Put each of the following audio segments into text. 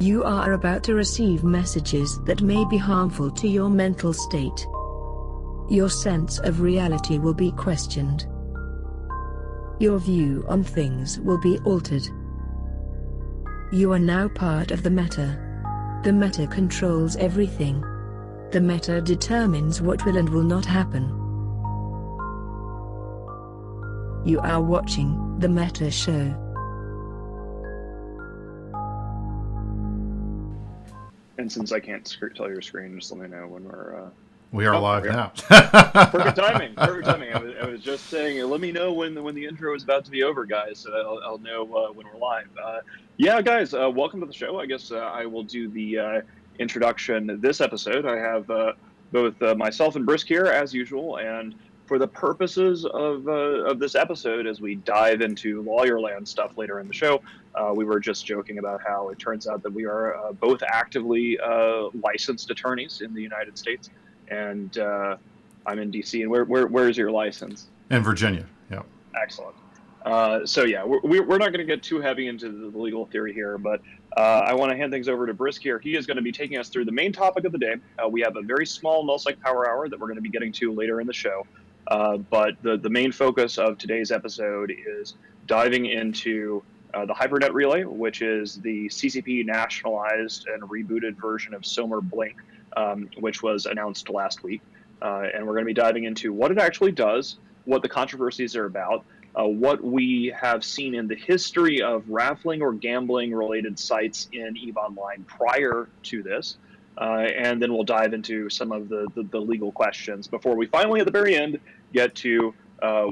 You are about to receive messages that may be harmful to your mental state. Your sense of reality will be questioned. Your view on things will be altered. You are now part of the meta. The meta controls everything. The meta determines what will and will not happen. You are watching the Meta Show. And since I can't tell your screen, just let me know when we are live now. Perfect timing. Perfect timing. I was just saying, let me know when the intro is about to be over, guys, so I'll know when we're live. Yeah, guys, welcome to the show. I guess I will do the introduction this episode. I have both myself and Brisk here, as usual, and for the purposes of this episode, as we dive into lawyer land stuff later in the show, we were just joking about how it turns out that we are both actively licensed attorneys in the United States, and I'm in DC. And where is your license? In Virginia. Yeah. Excellent. So yeah, we're not going to get too heavy into the legal theory here, but I want to hand things over to Brisk here. He is going to be taking us through the main topic of the day. We have a very small Null Sec Power Hour that we're going to be getting to later in the show. But the main focus of today's episode is diving into the Hypernet Relay, which is the CCP nationalized and rebooted version of Somer Blink, which was announced last week. And we're going to be diving into what it actually does, what the controversies are about, what we have seen in the history of raffling or gambling related sites in EVE Online prior to this. And then we'll dive into some of the legal questions before we finally, at the very end, get to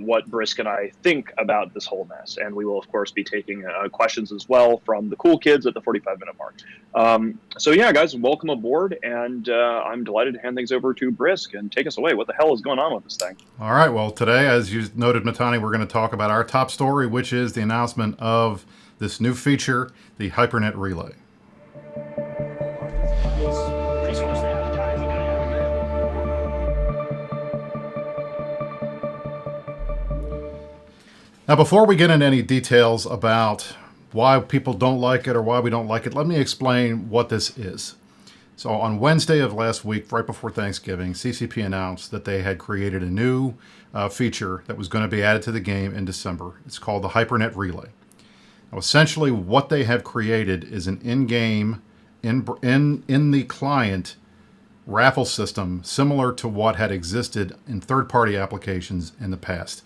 what Brisk and I think about this whole mess. And we will, of course, be taking questions as well from the cool kids at the 45-minute mark. So yeah, guys, welcome aboard. And I'm delighted to hand things over to Brisk and take us away. What the hell is going on with this thing? All right. Well, today, as you noted, Matani, we're going to talk about our top story, which is the announcement of this new feature, the Hypernet Relay. Now, before we get into any details about why people don't like it or why we don't like it, let me explain what this is. So on Wednesday of last week, right before Thanksgiving, CCP announced that they had created a new feature that was going to be added to the game in December. It's called the Hypernet Relay. Now, essentially what they have created is an in-game, in the client raffle system similar to what had existed in third-party applications in the past.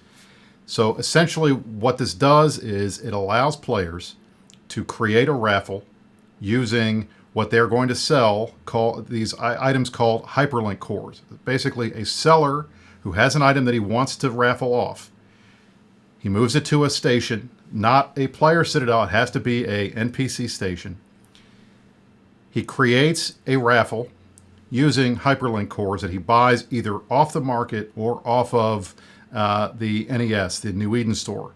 So essentially what this does is it allows players to create a raffle using what they're going to sell, these items called hyperlink cores. Basically a seller who has an item that he wants to raffle off. He moves it to a station, not a player citadel, it has to be a NPC station. He creates a raffle using hyperlink cores that he buys either off the market or off of the NES, the New Eden store.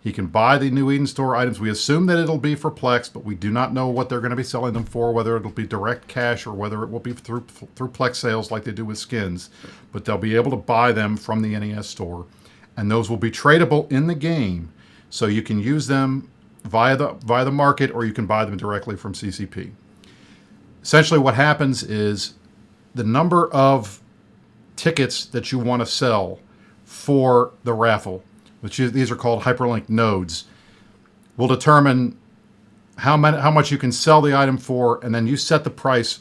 He can buy the New Eden store items. We assume that it'll be for Plex, but we do not know what they're going to be selling them for, whether it'll be direct cash or whether it will be through Plex sales like they do with skins. But they'll be able to buy them from the NES store, and those will be tradable in the game, so you can use them via the market, or you can buy them directly from CCP. Essentially what happens is the number of tickets that you want to sell for the raffle, which these are called hyperlink nodes, will determine how much you can sell the item for, and then you set the price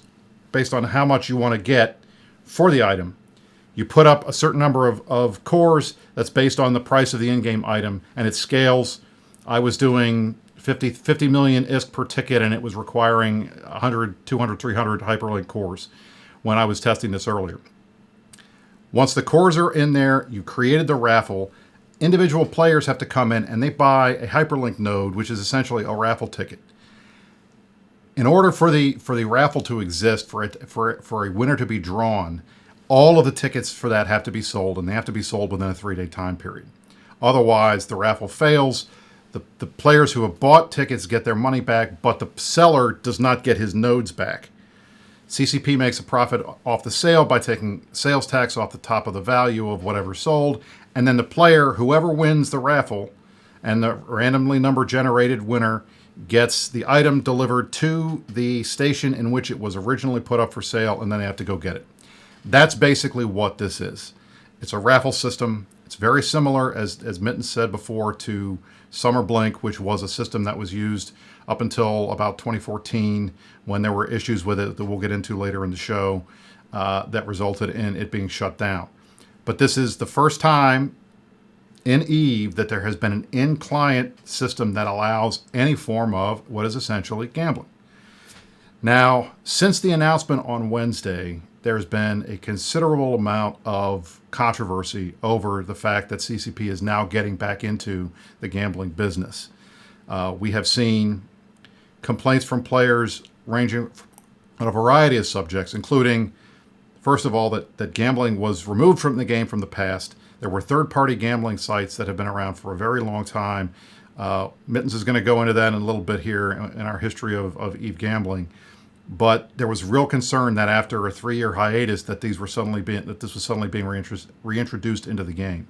based on how much you want to get for the item. You put up a certain number of cores that's based on the price of the in-game item, and it scales. I was doing 50 million ISK per ticket, and it was requiring 100, 200, 300 hyperlink cores when I was testing this earlier. Once the cores are in there, you created the raffle, individual players have to come in and they buy a hyperlink node, which is essentially a raffle ticket. In order for the raffle to exist, for a winner to be drawn, all of the tickets for that have to be sold, and they have to be sold within a 3-day time period. Otherwise, the raffle fails. The players who have bought tickets get their money back, but the seller does not get his nodes back. CCP makes a profit off the sale by taking sales tax off the top of the value of whatever sold, and then the player, whoever wins the raffle, and the randomly number generated winner gets the item delivered to the station in which it was originally put up for sale, and then they have to go get it. That's basically what this is. It's a raffle system. It's very similar, as Mitten said before, to Summer Blink, which was a system that was used up until about 2014 when there were issues with it that we'll get into later in the show that resulted in it being shut down. But this is the first time in Eve that there has been an in-client system that allows any form of what is essentially gambling. Now, since the announcement on Wednesday, there's been a considerable amount of controversy over the fact that CCP is now getting back into the gambling business. We have seen complaints from players ranging on a variety of subjects, including, first of all, that gambling was removed from the game from the past. There were third-party gambling sites that have been around for a very long time. Mittens is going to go into that in a little bit here in our history of Eve gambling. But there was real concern that after a 3-year hiatus that this was suddenly being reintroduced into the game.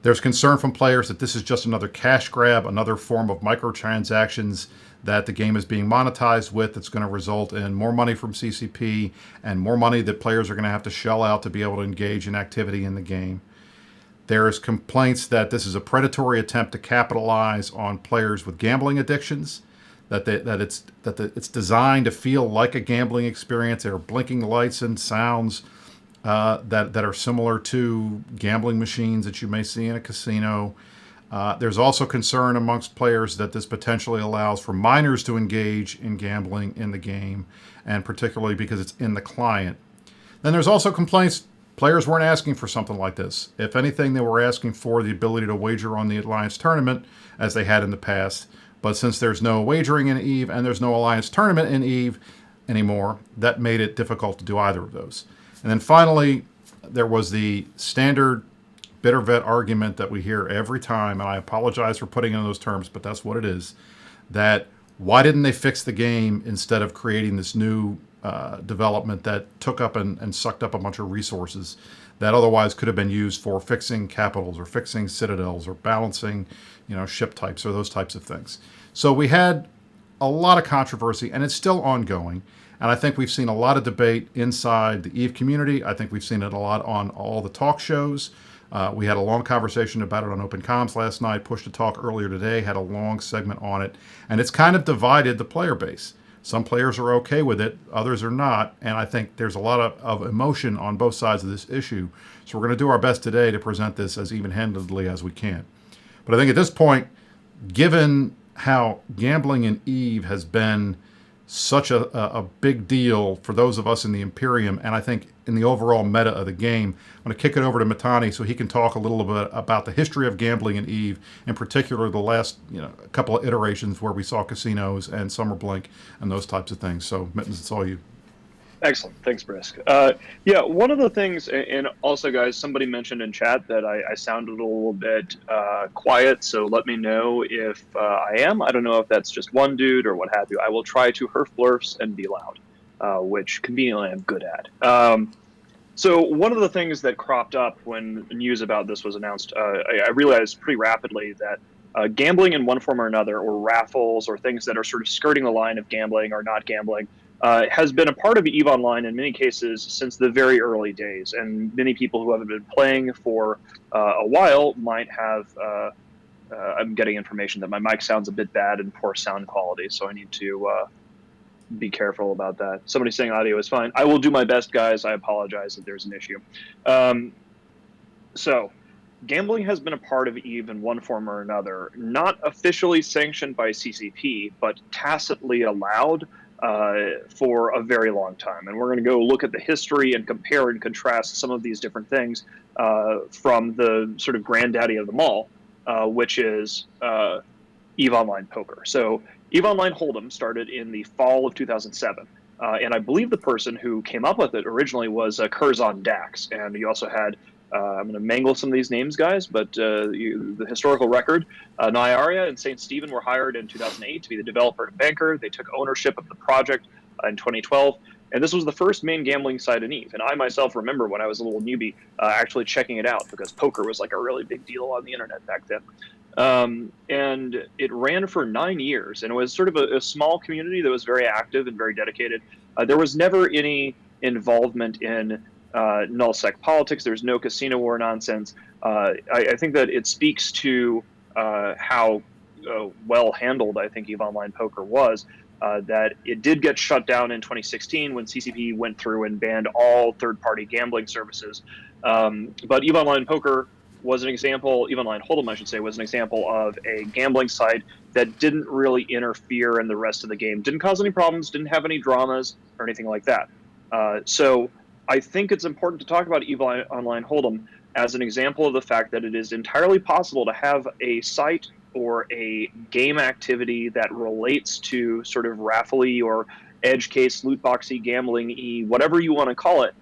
There's concern from players that this is just another cash grab, another form of microtransactions that the game is being monetized with. That's going to result in more money from CCP and more money that players are going to have to shell out to be able to engage in activity in the game. There's complaints that this is a predatory attempt to capitalize on players with gambling addictions. That it's designed to feel like a gambling experience. There are blinking lights and sounds that are similar to gambling machines that you may see in a casino. There's also concern amongst players that this potentially allows for minors to engage in gambling in the game, and particularly because it's in the client. Then there's also complaints players weren't asking for something like this. If anything, they were asking for the ability to wager on the Alliance tournament as they had in the past. But since there's no wagering in Eve and there's no Alliance tournament in Eve anymore, that made it difficult to do either of those. And then finally, there was the standard bitter vet argument that we hear every time, and I apologize for putting it in those terms, but that's what it is, that why didn't they fix the game instead of creating this new development that took up and sucked up a bunch of resources that otherwise could have been used for fixing capitals or fixing citadels or balancing, ship types or those types of things. So we had a lot of controversy, and it's still ongoing. And I think we've seen a lot of debate inside the Eve community. I think we've seen it a lot on all the talk shows. We had a long conversation about it on Open Comms last night. Push to Talk earlier today had a long segment on it. And it's kind of divided the player base. Some players are okay with it, others are not. And I think there's a lot of emotion on both sides of this issue. So we're going to do our best today to present this as even-handedly as we can. But I think at this point, given how gambling in Eve has been such a big deal for those of us in the Imperium, and I think in the overall meta of the game, I'm going to kick it over to Matani so he can talk a little bit about the history of gambling in Eve, in particular the last couple of iterations where we saw casinos and Summer Blink and those types of things. So, Mittens, it's all you. Excellent. Thanks, Brisk. One of the things, and also, guys, somebody mentioned in chat that I sounded a little bit quiet, so let me know if I am. I don't know if that's just one dude or what have you. I will try to herf blurfs and be loud, which conveniently I'm good at. So one of the things that cropped up when news about this was announced, I realized pretty rapidly that gambling in one form or another, or raffles, or things that are sort of skirting the line of gambling or not gambling, has been a part of EVE Online in many cases since the very early days. And many people who have been playing for a while might have, I'm getting information that my mic sounds a bit bad and poor sound quality, so I need to be careful about that. Somebody's saying audio is fine. I will do my best, guys. I apologize if there's an issue. So gambling has been a part of EVE in one form or another, not officially sanctioned by CCP, but tacitly allowed for a very long time. And we're going to go look at the history and compare and contrast some of these different things from the sort of granddaddy of them all, which is EVE Online Poker. So EVE Online Hold'em started in the fall of 2007. And I believe the person who came up with it originally was Curzon Dax. And you also had, I'm going to mangle some of these names, guys, but the historical record, Nyaria and St. Stephen were hired in 2008 to be the developer and banker. They took ownership of the project in 2012. And this was the first main gambling site in EVE. And I myself remember when I was a little newbie actually checking it out because poker was like a really big deal on the internet back then. And it ran for 9 years, and it was sort of a small community that was very active and very dedicated. There was never any involvement in null sec politics. There's no casino war nonsense. I think that it speaks to how well handled I think EVE Online Poker was. That it did get shut down in 2016 when CCP went through and banned all third-party gambling services. But EVE Online Poker was an example, EVE Online Hold'em, I should say, was an example of a gambling site that didn't really interfere in the rest of the game, didn't cause any problems, didn't have any dramas or anything like that. So I think it's important to talk about EVE Online Hold'em as an example of the fact that it is entirely possible to have a site or a game activity that relates to sort of raffly or edge case, loot boxy, gambling-y, whatever you want to call it.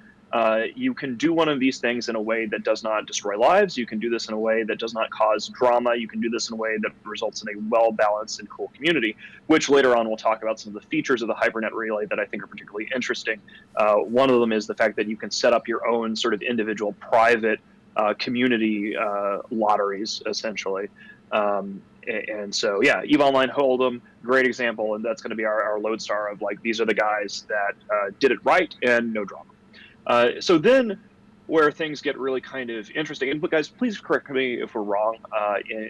You can do one of these things in a way that does not destroy lives. You can do this in a way that does not cause drama. You can do this in a way that results in a well-balanced and cool community, which later on we'll talk about some of the features of the Hypernet Relay that I think are particularly interesting. One of them is the fact that you can set up your own sort of individual private community lotteries, essentially. And so, yeah, EVE Online Hold'em, great example, and that's going to be our lodestar of like, these are the guys that did it right and no drama. So then where things get really kind of interesting, and guys, please correct me if we're wrong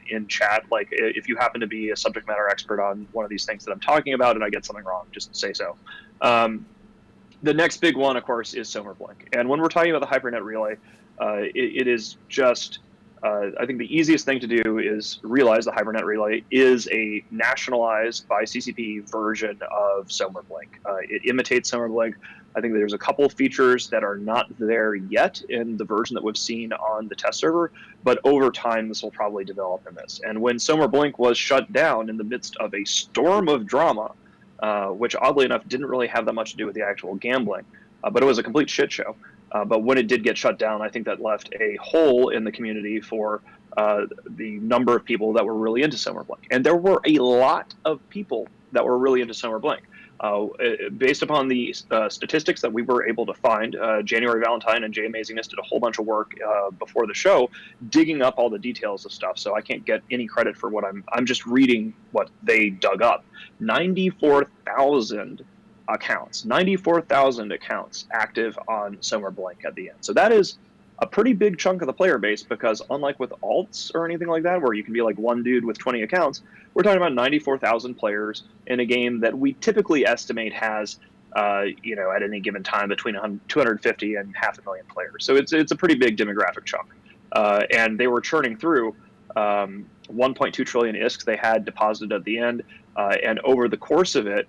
in chat, like if you happen to be a subject matter expert on one of these things that I'm talking about and I get something wrong, just say so. The next big one, of course, is Sommerblink. And when we're talking about the Hypernet Relay, it is just, I think the easiest thing to do is realize the Hypernet Relay is a nationalized by CCP version of Sommerblink. It imitates Sommerblink. I think there's a couple of features that are not there yet in the version that we've seen on the test server, but over time this will probably develop in this. And when Sommerblink was shut down in the midst of a storm of drama, which oddly enough didn't really have that much to do with the actual gambling, but it was a complete shit show. But when it did get shut down, I think that left a hole in the community for the number of people that were really into Sommerblink. And there were a lot of people that were really into Sommerblink. Based upon the statistics that we were able to find, January Valentine and Jay Amazingness did a whole bunch of work before the show, digging up all the details of stuff. So I can't get any credit for what I'm just reading what they dug up. 94,000 accounts, 94,000 accounts active on Sommerblink at the end. So that is a pretty big chunk of the player base, because unlike with alts or anything like that, where you can be like one dude with 20 accounts, we're talking about 94,000 players in a game that we typically estimate has, at any given time between 250 and 500,000 players. So it's a pretty big demographic chunk. And they were churning through 1.2 trillion ISKs they had deposited at the end. And over the course of it,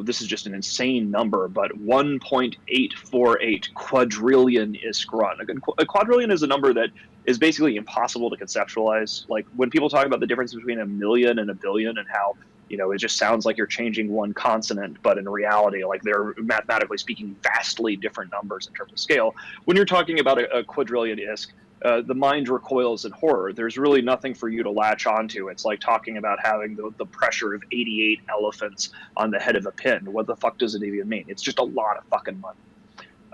this is just an insane number, but 1.848 quadrillion ISK run. A quadrillion is a number that is basically impossible to conceptualize. Like when people talk about the difference between a million and a billion and how, it just sounds like you're changing one consonant, but in reality, like they're mathematically speaking vastly different numbers in terms of scale. When you're talking about a quadrillion ISK, the mind recoils in horror. There's really nothing for you to latch onto. It's like talking about having the pressure of 88 elephants on the head of a pin. What the fuck does it even mean? It's just a lot of fucking money.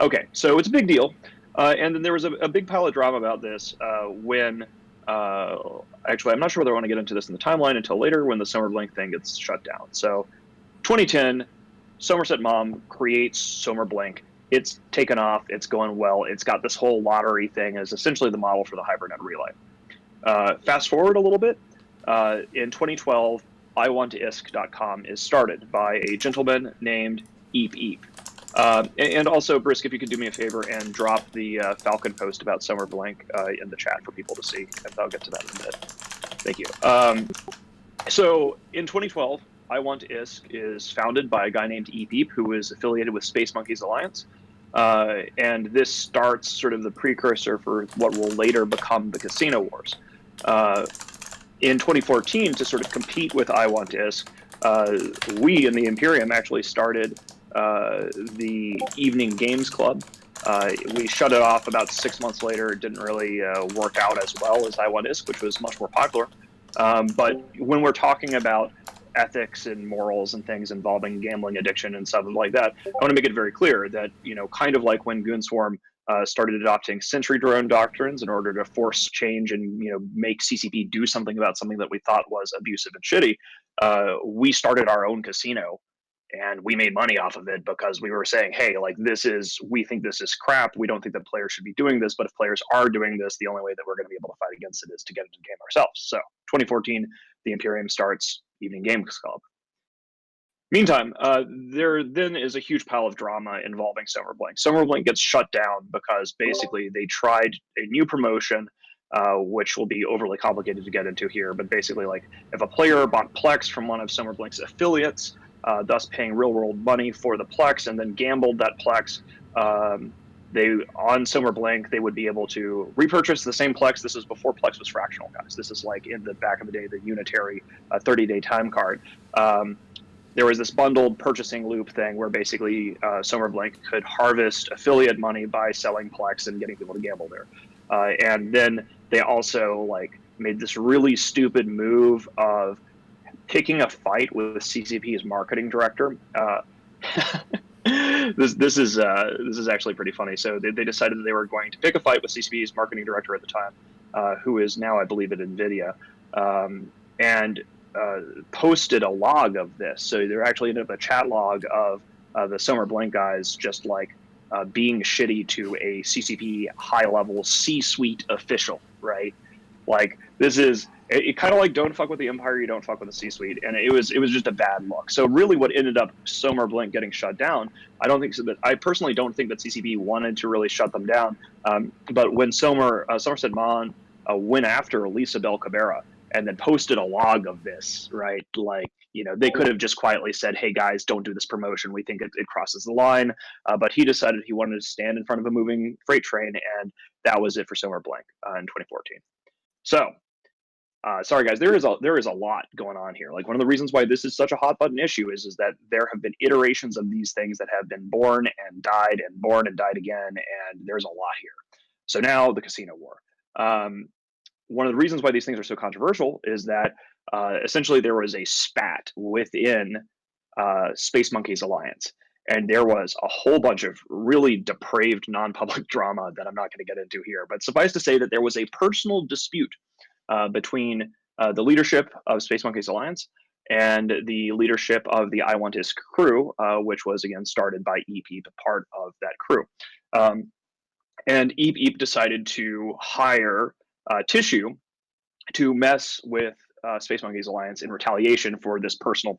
Okay, so it's a big deal. And then there was a big pile of drama about this when, actually, I'm not sure whether I want to get into this in the timeline until later when the Sommerblink thing gets shut down. So 2010, Somerset Mom creates Sommerblink. It's taken off. It's going well. It's got this whole lottery thing as essentially the model for the Hypernet Relay. Fast forward a little bit. In 2012, iwantisk.com is started by a gentleman named Ep4. And also, Brisk, if you could do me a favor and drop the Falcon post about Sommerblink in the chat for people to see, and I'll get to that in a minute. Thank you. So in 2012, iWantISK is founded by a guy named Ep4, who is affiliated with Space Monkeys Alliance. And this starts sort of the precursor for what will later become the Casino Wars. In 2014, to sort of compete with iWantISK, we in the Imperium actually started the Evening Games Club. We shut it off about 6 months later. It didn't really work out as well as iWantISK, which was much more popular. But when we're talking about ethics and morals and things involving gambling addiction and stuff like that, I want to make it very clear that, kind of like when Goonswarm started adopting sentry drone doctrines in order to force change and make CCP do something about something that we thought was abusive and shitty, we started our own casino. And we made money off of it because we were saying, hey, like we think this is crap. We don't think that players should be doing this. But if players are doing this, the only way that we're going to be able to fight against it is to get into the game ourselves. So 2014, the Imperium starts Evening Games Club. Meantime, there then is a huge pile of drama involving Summerblink. Summerblink gets shut down because basically they tried a new promotion, which will be overly complicated to get into here. But basically, like if a player bought Plex from one of Summerblink's affiliates, thus paying real-world money for the Plex, and then gambled that Plex, they on Summerblink they would be able to repurchase the same Plex. This is before Plex was fractional, guys. This is like in the back of the day, the unitary 30-day time card. There was this bundled purchasing loop thing where basically Summerblink could harvest affiliate money by selling Plex and getting people to gamble there. And then they also like made this really stupid move of picking a fight with CCP's marketing director. This is actually pretty funny. So they decided that they were going to pick a fight with CCP's marketing director at the time, who is now, I believe, at NVIDIA, and posted a log of this. So there actually ended up a chat log of the Summerblink guys just like being shitty to a CCP high-level C-suite official, right? Like this is it kind of like don't fuck with the Empire, you don't fuck with the C-suite, and it was just a bad look. So really, what ended up Summerblink getting shut down, I personally don't think that CCP wanted to really shut them down. But when Somerset Maugham went after Lisa Bell Cabrera and then posted a log of this, right? Like they could have just quietly said, "Hey guys, don't do this promotion. We think it crosses the line." But he decided he wanted to stand in front of a moving freight train, and that was it for Summerblink in 2014. So, sorry guys, there is a lot going on here. Like one of the reasons why this is such a hot button issue is that there have been iterations of these things that have been born and died and born and died again, and there's a lot here. So now the casino war. One of the reasons why these things are so controversial is that essentially there was a spat within Space Monkeys Alliance. And there was a whole bunch of really depraved non-public drama that I'm not going to get into here. But suffice to say that there was a personal dispute between the leadership of Space Monkeys Alliance and the leadership of the I Want Is crew, which was, again, started by Ep4, part of that crew. And Ep4 decided to hire Tissue to mess with Space Monkeys Alliance in retaliation for this personal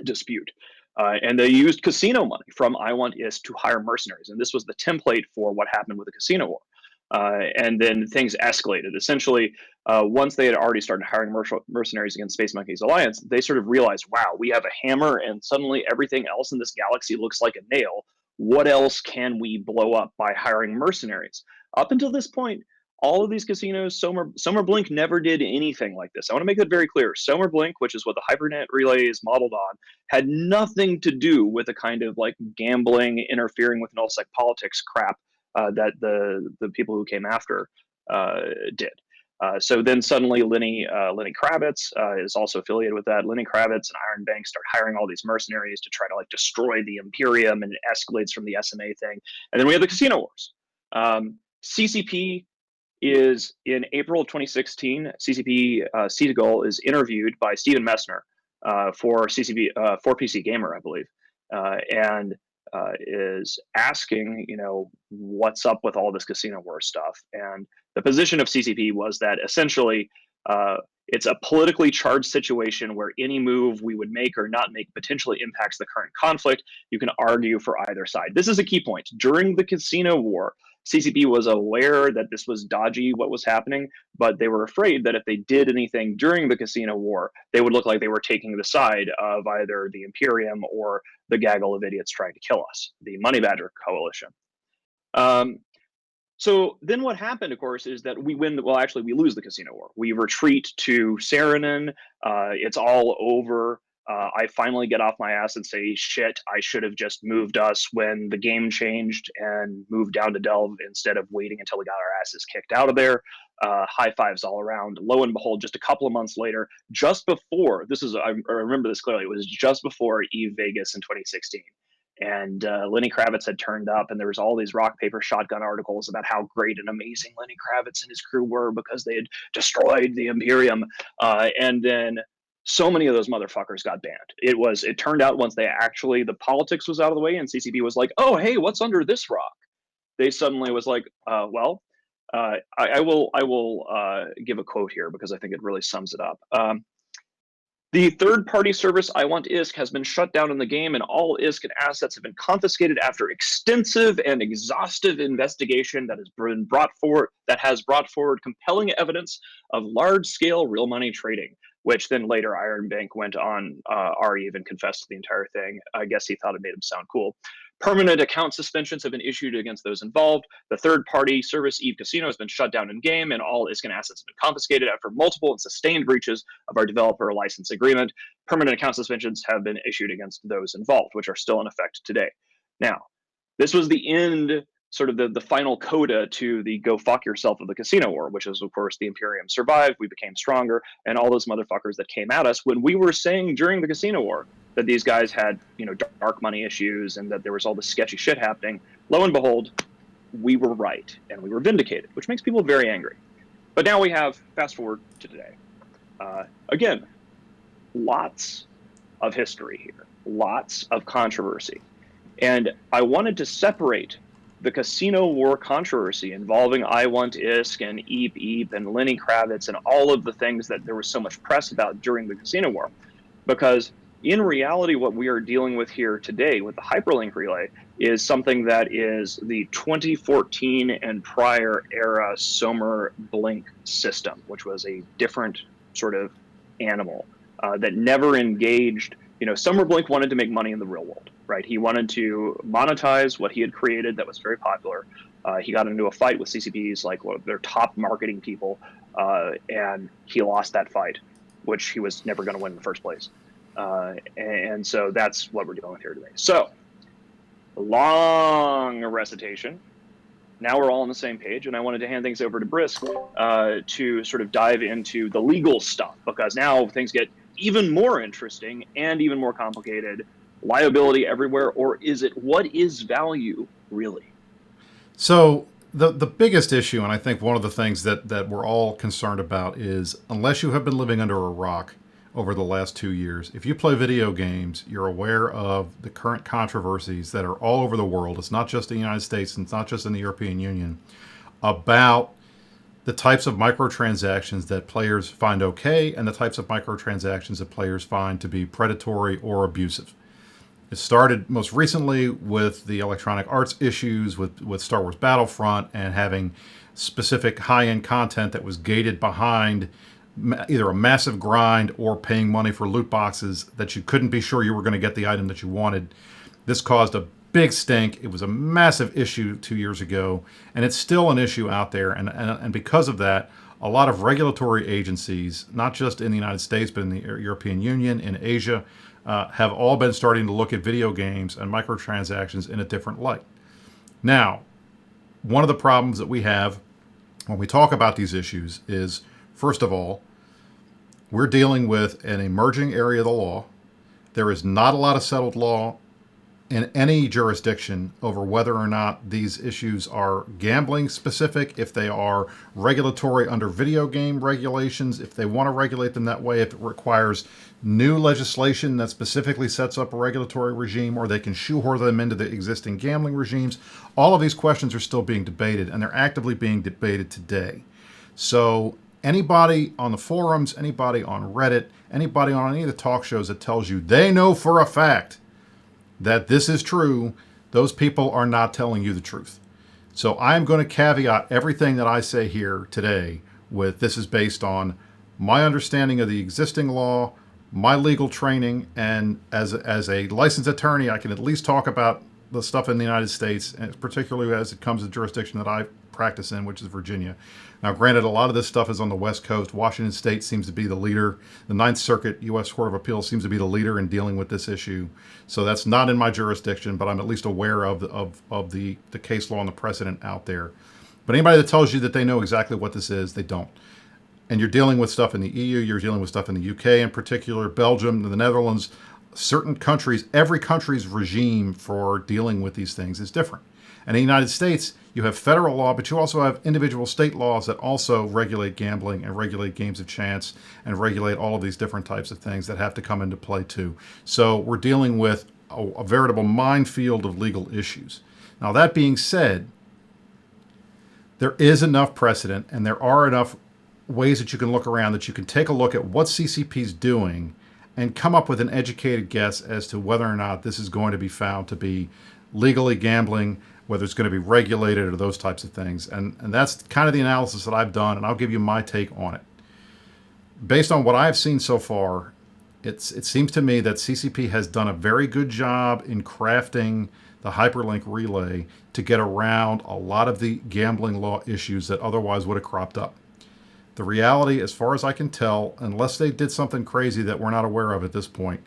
dispute. And they used casino money from I Want Is to hire mercenaries. And this was the template for what happened with the casino war. And then things escalated. Essentially, once they had already started hiring mercenaries against Space Monkeys Alliance, they sort of realized, wow, we have a hammer and suddenly everything else in this galaxy looks like a nail. What else can we blow up by hiring mercenaries? Up until this point, all of these casinos, Summerblink never did anything like this. I want to make that very clear. Summerblink, which is what the Hypernet Relay is modeled on, had nothing to do with the kind of like gambling, interfering with null sec politics crap that the people who came after did. So then suddenly Lenny Kravitz is also affiliated with that. Lenny Kravitz and Iron Bank start hiring all these mercenaries to try to like destroy the Imperium, and it escalates from the SMA thing. And then we have the casino wars. CCP is in April of 2016. CCP Seagull is interviewed by Stephen Messner for CCP for PC Gamer, I believe, and is asking, what's up with all this casino war stuff. And the position of CCP was that essentially it's a politically charged situation where any move we would make or not make potentially impacts the current conflict. You can argue for either side. This is a key point. During the casino war, CCP was aware that this was dodgy, what was happening, but they were afraid that if they did anything during the casino war, they would look like they were taking the side of either the Imperium or the gaggle of idiots trying to kill us, the Money Badger Coalition. So then what happened, of course, is that we win. Well, actually, we lose the casino war. We retreat to Saranen. It's all over. I finally get off my ass and say, shit, I should have just moved us when the game changed and moved down to Delve instead of waiting until we got our asses kicked out of there. High fives all around. Lo and behold, just a couple of months later, just before, I remember this clearly, it was just before Eve Vegas in 2016. And Lenny Kravitz had turned up, and there was all these rock paper shotgun articles about how great and amazing Lenny Kravitz and his crew were because they had destroyed the Imperium. And then so many of those motherfuckers got banned. It turned out once the politics was out of the way and CCP was like, oh hey, what's under this rock? They suddenly was like, I will give a quote here because I think it really sums it up. The third-party service iWantISK has been shut down in the game, and all ISK and assets have been confiscated after extensive and exhaustive investigation that has brought forward compelling evidence of large-scale real money trading. Which then later Iron Bank went on. Ari even confessed to the entire thing. I guess he thought it made him sound cool. Permanent account suspensions have been issued against those involved. The third-party service Eve Casino has been shut down in game, and all ISK and assets have been confiscated after multiple and sustained breaches of our developer license agreement. Permanent account suspensions have been issued against those involved, which are still in effect today. Now, this was the end, sort of the final coda to the go fuck yourself of the casino war, which is, of course, the Imperium survived, we became stronger, and all those motherfuckers that came at us when we were saying during the casino war that these guys had, dark money issues and that there was all this sketchy shit happening. Lo and behold, we were right and we were vindicated, which makes people very angry. But now we have, fast forward to today. Again, lots of history here, lots of controversy. And I wanted to separate the casino war controversy involving iWantISK and Ep and Lenny Kravitz and all of the things that there was so much press about during the casino war. Because in reality, what we are dealing with here today with the Hyperlink Relay is something that is the 2014 and prior era Somer Blink system, which was a different sort of animal that never engaged. Somer Blink wanted to make money in the real world, right? He wanted to monetize what he had created that was very popular. He got into a fight with CCP's, like their top marketing people, and he lost that fight, which he was never going to win in the first place. And so that's what we're dealing with here today. So, long recitation. Now we're all on the same page, and I wanted to hand things over to Brisk to sort of dive into the legal stuff, because now things get even more interesting and even more complicated. Liability everywhere, or what is value really? So the biggest issue, and I think one of the things that we're all concerned about, is unless you have been living under a rock over the last 2 years, if you play video games, you're aware of the current controversies that are all over the world. It's not just the United States, and it's not just in the European Union, about the types of microtransactions that players find okay and the types of microtransactions that players find to be predatory or abusive. It started most recently with the Electronic Arts issues with Star Wars Battlefront and having specific high-end content that was gated behind either a massive grind or paying money for loot boxes that you couldn't be sure you were going to get the item that you wanted. This caused a big stink. It was a massive issue 2 years ago, and it's still an issue out there. And because of that, a lot of regulatory agencies, not just in the United States, but in the European Union, in Asia, have all been starting to look at video games and microtransactions in a different light. Now, one of the problems that we have when we talk about these issues is, first of all, we're dealing with an emerging area of the law. There is not a lot of settled law in any jurisdiction over whether or not these issues are gambling specific, if they are regulatory under video game regulations, if they want to regulate them that way, if it requires new legislation that specifically sets up a regulatory regime, or they can shoehorn them into the existing gambling regimes. All of these questions are still being debated, and they're actively being debated today. So anybody on the forums, anybody on Reddit, anybody on any of the talk shows that tells you they know for a fact that this is true, those people are not telling you the truth. So I'm going to caveat everything that I say here today with this is based on my understanding of the existing law, my legal training, and as a licensed attorney, I can at least talk about the stuff in the United States, and particularly as it comes to the jurisdiction that I practice in, which is Virginia. Now, granted, a lot of this stuff is on the West Coast. Washington State seems to be the leader. The Ninth Circuit U.S. Court of Appeals seems to be the leader in dealing with this issue. So that's not in my jurisdiction, but I'm at least aware of the case law and the precedent out there. But anybody that tells you that they know exactly what this is, they don't. And you're dealing with stuff in the EU, you're dealing with stuff in the UK in particular, Belgium, the Netherlands. certain countries, every country's regime for dealing with these things is different. And in the United States, you have federal law, but you also have individual state laws that also regulate gambling and regulate games of chance and regulate all of these different types of things that have to come into play too. So we're dealing with a veritable minefield of legal issues. Now, that being said, there is enough precedent and there are enough ways that you can look around that you can take a look at what CCP is doing and come up with an educated guess as to whether or not this is going to be found to be legally gambling, whether it's going to be regulated or those types of things. And that's kind of the analysis that I've done, and I'll give you my take on it. Based on what I've seen so far, it seems to me that CCP has done a very good job in crafting the hyperlink relay to get around a lot of the gambling law issues that otherwise would have cropped up. The reality, as far as I can tell, unless they did something crazy that we're not aware of at this point,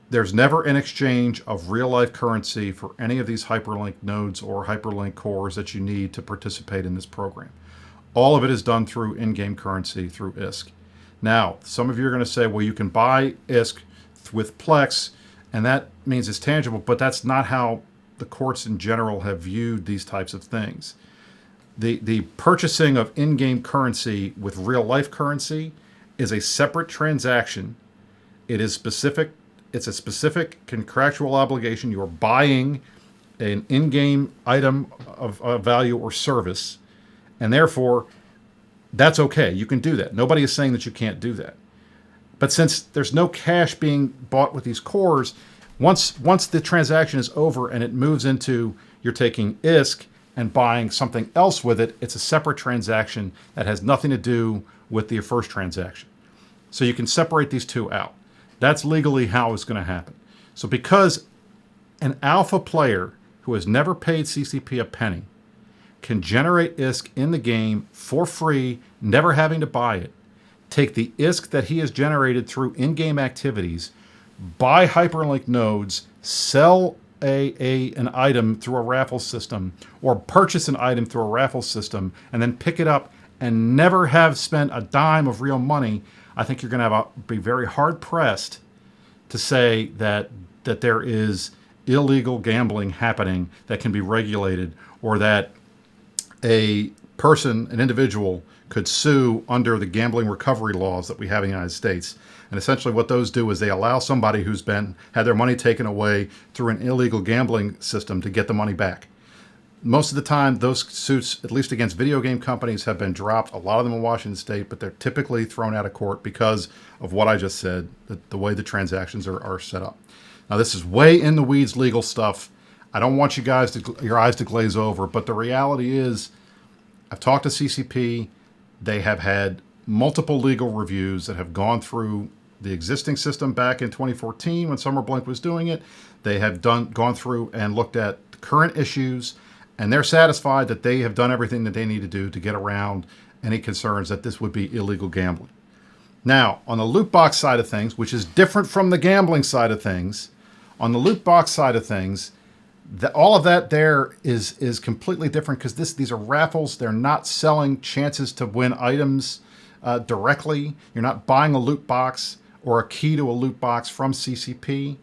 there's never an exchange of real-life currency for any of these hyperlink nodes or hyperlink cores that you need to participate in this program. All of it is done through in-game currency, through ISK. Now, some of you are going to say, well, you can buy ISK with Plex, and that means it's tangible, but that's not how the courts in general have viewed these types of things. The purchasing of in-game currency with real-life currency is a separate transaction. It is specific. It's a specific contractual obligation. You're buying an in-game item of value or service, and therefore, that's okay. You can do that. Nobody is saying that you can't do that. But since there's no cash being bought with these cores, once the transaction is over and it moves into you're taking ISK and buying something else with it, it's a separate transaction that has nothing to do with the first transaction. So you can separate these two out. That's legally how it's going to happen. So because an alpha player who has never paid CCP a penny can generate ISK in the game for free, never having to buy it, take the ISK that he has generated through in-game activities, buy hyperlink nodes, sell an item through a raffle system, or purchase an item through a raffle system, and then pick it up and never have spent a dime of real money, I think you're going to be very hard-pressed to say that there is illegal gambling happening that can be regulated, or that a person, an individual, could sue under the gambling recovery laws that we have in the United States. And essentially what those do is they allow somebody who's had their money taken away through an illegal gambling system to get the money back. Most of the time, those suits, at least against video game companies, have been dropped. A lot of them in Washington State, but they're typically thrown out of court because of what I just said, the way the transactions are set up. Now, this is way in the weeds legal stuff. I don't want you guys your eyes to glaze over, but the reality is, I've talked to CCP. They have had multiple legal reviews that have gone through the existing system back in 2014 when Summer Blink was doing it. They have gone through and looked at current issues, and they're satisfied that they have done everything that they need to do to get around any concerns that this would be illegal gambling. Now, on the loot box side of things, which is different from the gambling side of things, on the loot box side of things, all of that there is completely different because these are raffles. They're not selling chances to win items directly. You're not buying a loot box or a key to a loot box from CCP.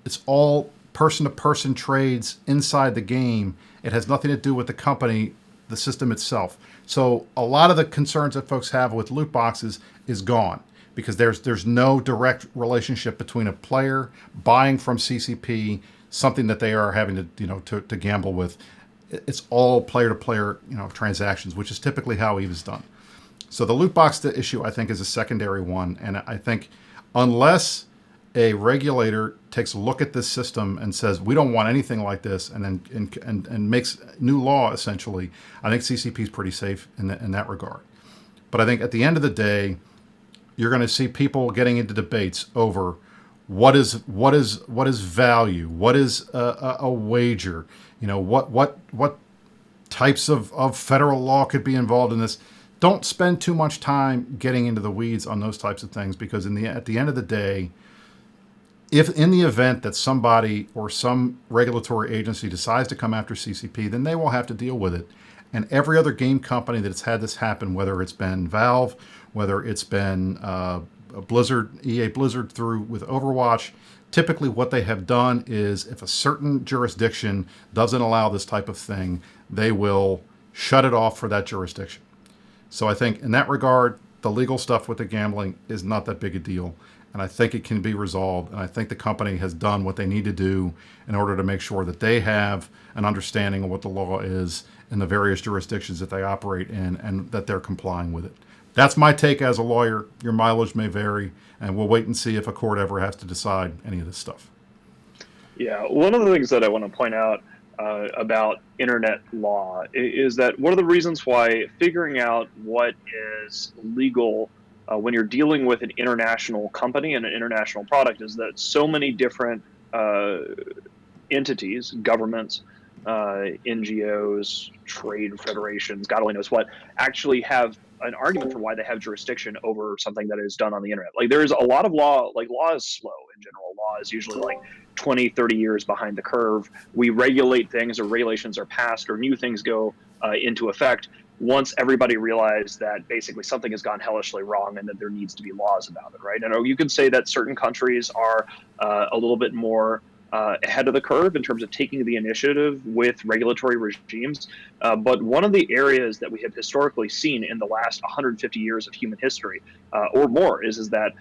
It's all person-to-person trades inside the game. It has nothing to do with the company, the system itself. So a lot of the concerns that folks have with loot boxes is gone because there's no direct relationship between a player buying from CCP something that they are having to gamble with. It's all player-to-player transactions, which is typically how EVE is done. So the loot box issue, I think, is a secondary one, and I think unless a regulator takes a look at this system and says we don't want anything like this, and then and makes new law essentially, I think CCP is pretty safe in that regard. But I think at the end of the day, you're going to see people getting into debates over what is value, what is a wager, what types of federal law could be involved in this. Don't spend too much time getting into the weeds on those types of things because at the end of the day, if in the event that somebody or some regulatory agency decides to come after CCP, then they will have to deal with it. And every other game company that's had this happen, whether it's been Valve, whether it's been EA Blizzard through with Overwatch. Typically what they have done is if a certain jurisdiction doesn't allow this type of thing, they will shut it off for that jurisdiction. So I think in that regard, the legal stuff with the gambling is not that big a deal. And I think it can be resolved. And I think the company has done what they need to do in order to make sure that they have an understanding of what the law is in the various jurisdictions that they operate in and that they're complying with it. That's my take as a lawyer. Your mileage may vary, and we'll wait and see if a court ever has to decide any of this stuff. Yeah, one of the things that I want to point out about internet law is that one of the reasons why figuring out what is legal when you're dealing with an international company and an international product is that so many different entities, governments, NGOs, trade federations, God only knows what, actually have an argument for why they have jurisdiction over something that is done on the internet. Like there's a lot of law, like law is slow in general. Law is usually like 20, 30 years behind the curve. We regulate things or regulations are passed or new things go into effect once everybody realized that basically something has gone hellishly wrong and that there needs to be laws about it, right? And you could say that certain countries are a little bit more ahead of the curve in terms of taking the initiative with regulatory regimes. But one of the areas that we have historically seen in the last 150 years of human history or more is that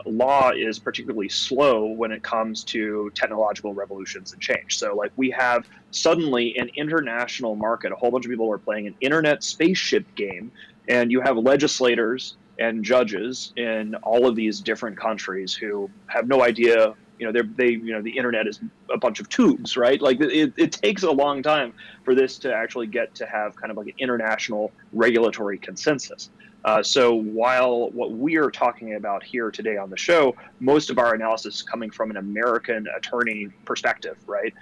law is particularly slow when it comes to technological revolutions and change. So like we have suddenly an international market, a whole bunch of people are playing an internet spaceship game, and you have legislators and judges in all of these different countries who have no idea. The internet is a bunch of tubes, right? Like it takes a long time for this to actually get to have kind of like an international regulatory consensus. So while what we are talking about here today on the show, most of our analysis is coming from an American attorney perspective, right?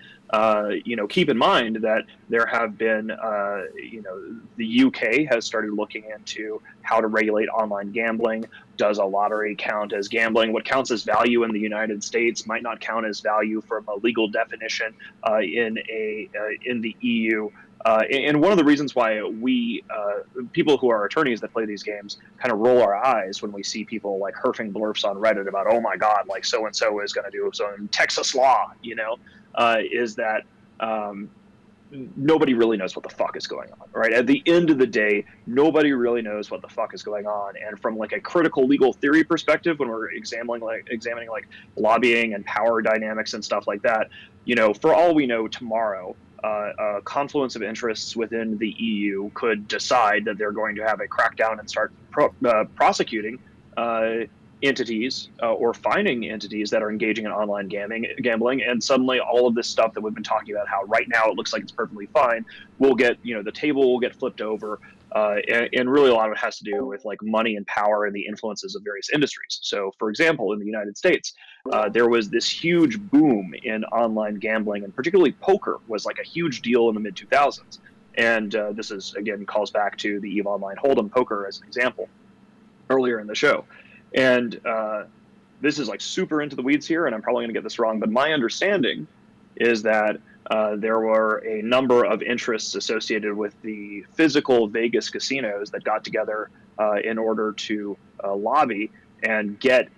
Keep in mind that there have been, the UK has started looking into how to regulate online gambling. Does a lottery count as gambling? What counts as value in the United States might not count as value from a legal definition in the EU. And one of the reasons why we, people who are attorneys that play these games, kind of roll our eyes when we see people like herfing blurfs on Reddit about, oh my God, like so and so is going to do so in Texas law, is that nobody really knows what the fuck is going on, right? At the end of the day, nobody really knows what the fuck is going on. And from like a critical legal theory perspective, when we're examining like lobbying and power dynamics and stuff like that, for all we know, tomorrow, a confluence of interests within the EU could decide that they're going to have a crackdown and start prosecuting entities or finding entities that are engaging in online gambling, and suddenly all of this stuff that we've been talking about, how right now it looks like it's perfectly fine, will get, the table will get flipped over, and really a lot of it has to do with like money and power and the influences of various industries. So, for example, in the United States, there was this huge boom in online gambling, and particularly poker was like a huge deal in the mid 2000s. And this is again calls back to the EVE Online Hold'em poker as an example earlier in the show. And this is like super into the weeds here, and I'm probably going to get this wrong, but my understanding is that there were a number of interests associated with the physical Vegas casinos that got together in order to lobby and get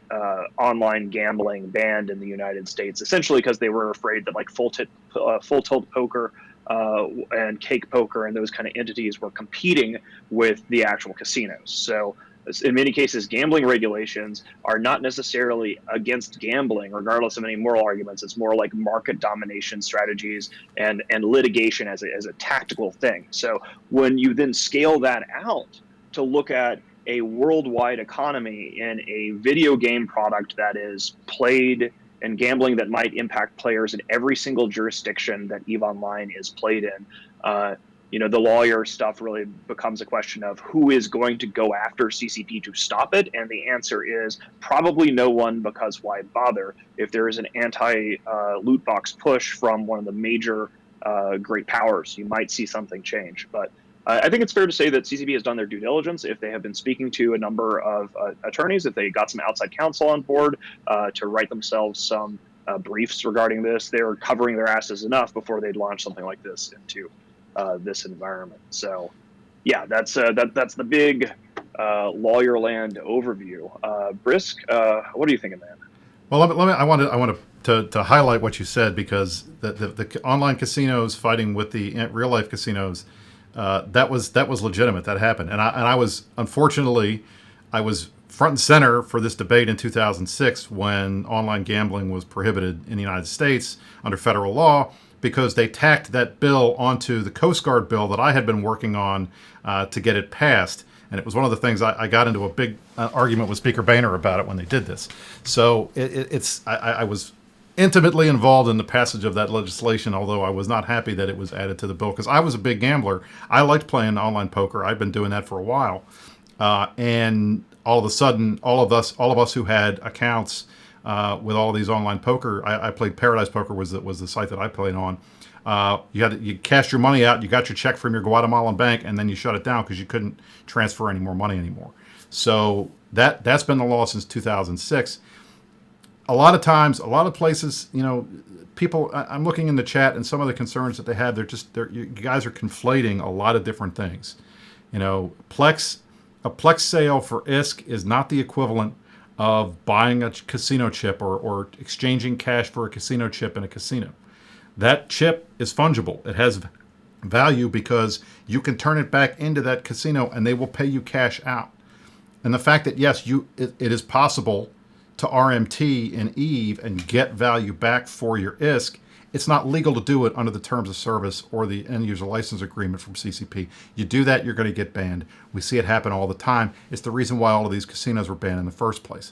online gambling banned in the United States, essentially because they were afraid that like full tilt poker and cake poker and those kind of entities were competing with the actual casinos. So in many cases, gambling regulations are not necessarily against gambling, regardless of any moral arguments. It's more like market domination strategies and litigation as a tactical thing. So when you then scale that out to look at a worldwide economy in a video game product that is played and gambling that might impact players in every single jurisdiction that EVE Online is played in, the lawyer stuff really becomes a question of who is going to go after CCP to stop it. And the answer is probably no one, because why bother? If there is an anti-loot box push from one of the major great powers, you might see something change. But I think it's fair to say that CCP has done their due diligence. If they have been speaking to a number of attorneys, if they got some outside counsel on board to write themselves some briefs regarding this, they're covering their asses enough before they'd launch something like this into this environment. So, yeah, that's the big lawyer land overview. Brisk, what are you thinking, man? Well, I wanted to highlight what you said, because the online casinos fighting with the real life casinos, that was legitimate. That happened, and I was, unfortunately, I was front and center for this debate in 2006 when online gambling was prohibited in the United States under federal law, because they tacked that bill onto the Coast Guard bill that I had been working on to get it passed. And it was one of the things I got into a big argument with Speaker Boehner about it when they did this. So I was intimately involved in the passage of that legislation, although I was not happy that it was added to the bill, because I was a big gambler. I liked playing online poker. I've been doing that for a while. And all of a sudden, all of us who had accounts with all these online poker, I played Paradise Poker, was the site that I played on. You cashed your money out, you got your check from your Guatemalan bank, and then you shut it down because you couldn't transfer any more money anymore. So that's been the law since 2006. A lot of times, a lot of places, people. I'm looking in the chat, and some of the concerns that they have, you guys are conflating a lot of different things. A Plex sale for ISK is not the equivalent of buying a casino chip or exchanging cash for a casino chip in a casino. That chip is fungible. It has value because you can turn it back into that casino and they will pay you cash out. And the fact that, yes, it is possible to RMT in EVE and get value back for your ISK, it's not legal to do it under the terms of service or the end user license agreement from CCP. You do that, you're going to get banned. We see it happen all the time. It's the reason why all of these casinos were banned in the first place.